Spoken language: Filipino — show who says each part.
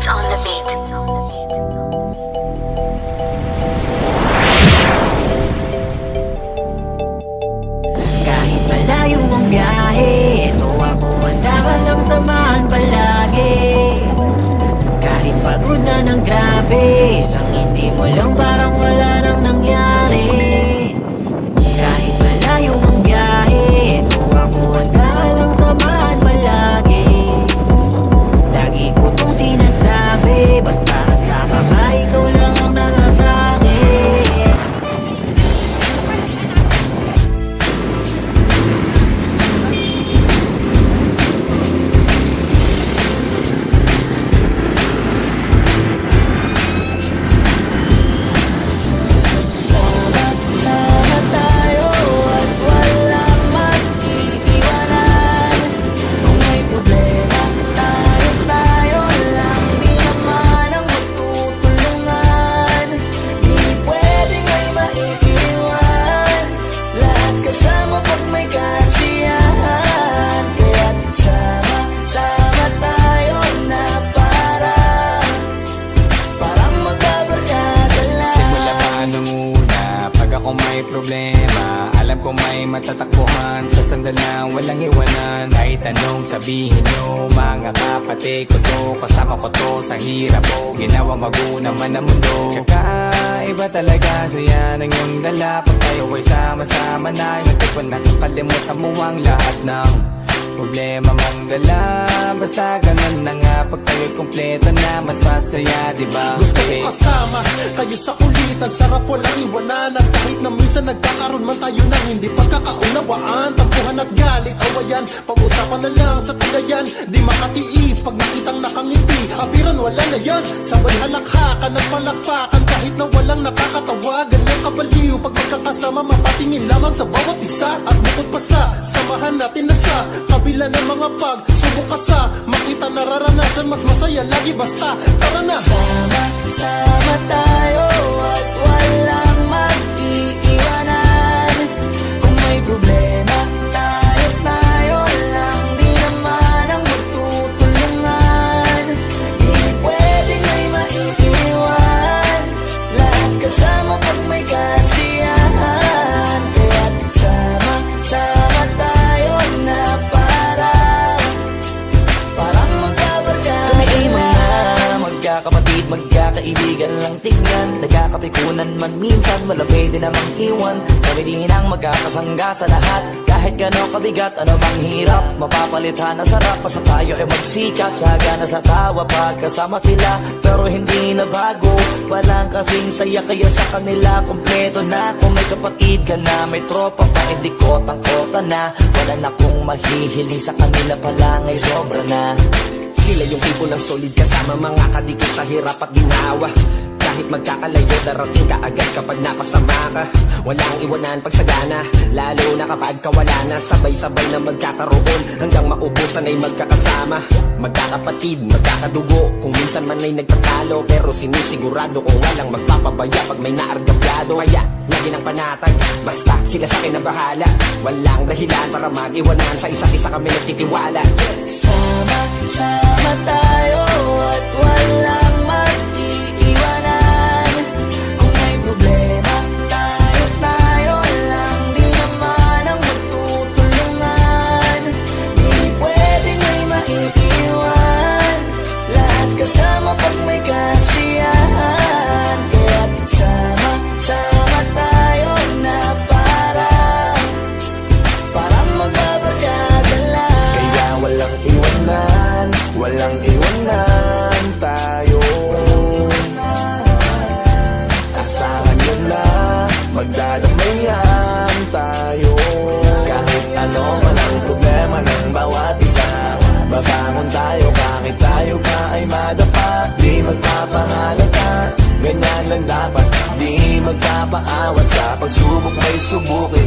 Speaker 1: Beats on the beat.
Speaker 2: Kahit malayo ang biyahe, ito ako handa ka lang samahan palagi. Kahit pagod na ng grabe, isang hindi mo lang parang wala nang nangyari. Kahit malayo ang biyahe, ito ako handa ka lang samahan palagi. Lagi ko tong sinasabi, basta kasama ka, ikaw lang ang natatangi. Sama tayo at walang mag-iiwanan. Kung may problema, tayo lang, di naman ang magtutulungan. Di pwedeng may maiiwan, lahat kasama pag may kasiyahan. Kaya't sama tayo na parang magkabarkada lang.
Speaker 3: Simula pa nung una, pag ako may problema, alam ko may matatakbuhan. Sa sandalang walang iwanan, kahit anong sabihin nyo, mga kapatid ko to, kasama ko to sa hirap ko, ginawang maguna man ang mundo. Tsaka iba talaga saya ng iyong dala, pag tayo ay sama-sama na, hindi ko nakakalimutan mo ang lahat ng problema mong dala. Basta ganun na nga, pag tayo'y kumpleto na, mas masaya, diba?
Speaker 4: Gusto ko kasama kayo sa kulitan, sarap walang iwanan. At kahit na minsan nagkakaroon man tayo ng hindi pagkakaunawaan, tampuhan at galit, awayan, pag-usapan na lang sa tagayan. Di makatiis pag nakitang nakangiti, apiran wala na yan. Sabay halakhakan at palakpakan, kahit na walang nakakatawa. Ganyan kabaliw pag magkakasama, mapatingin lamang sa bawat isa. At bukod pa sa samahan natin na sa kabila ng mga pagsubok ka sa makita nararanasan, mas masaya lagi, basta tara na.
Speaker 2: Sama tayo at walang mag-iiwanan. Kung may problema, tayo lang, di naman ang magtutulungan. Di pwedeng may maiiwan, lahat kasama pag may kasiyahan. Kaya't sama tayo na parang magkabarkada. Kami ay mga magkakapatid, magkakaibigan lang tingnan. Nagkakapikunan man minsan, malapit din namang iwan. Kami din ang magkakasangga sa lahat. Kahit gano'ng kabigat, ano bang hirap, mapapalitan na sarap. Basta tayo ay magsikap, tsaga na sa tawa pagkasama sila. Pero hindi na bago, walang kasing saya, kaya sa kanila kompleto na. Kung may kapatid ka na, may tropa pa, hindi kotang-kota na. Wala na kong mahihiling sa kanila pa lang ay sobra na.
Speaker 5: Sila yung tipo ng solid kasama, mga kadikit sa hirap at ginawa. Kahit magkakalayo, darating ka agad kapag napasama ka. Walang iwanan pag sagana, lalo na kapag kawala na. Sabay-sabay na magkakaroon, hanggang maubusan ay magkakasama. Magkakapatid, magkakadugo, kung minsan man ay nagtatalo, pero sinisigurado kung walang magpapabaya pag may naargabyado. Kaya, lagi ng panatag, basta sila sa akin ang bahala. Walang dahilan para mag-iwanan, sa isa't isa kami nagtitiwala.
Speaker 2: Sama tayo at walang mag-iiwanan. Kung may problema, tayo lang, di naman ang magtutulungan. Di pwedeng may maiiwan, lahat kasama pag may kasiyahan. Kaya't sama tayo na parang magkabarkada lang.
Speaker 5: Kaya walang iwanan tayo. Asahan nyo na, magdadamayan tayo. Kahit ano man ang problema ng bawat isa, babangon tayo kahit tayo pa ay madapa. Di magpapahalata, ganyan lang dapat. Di magpapaawat sa pagsubok, may subukin.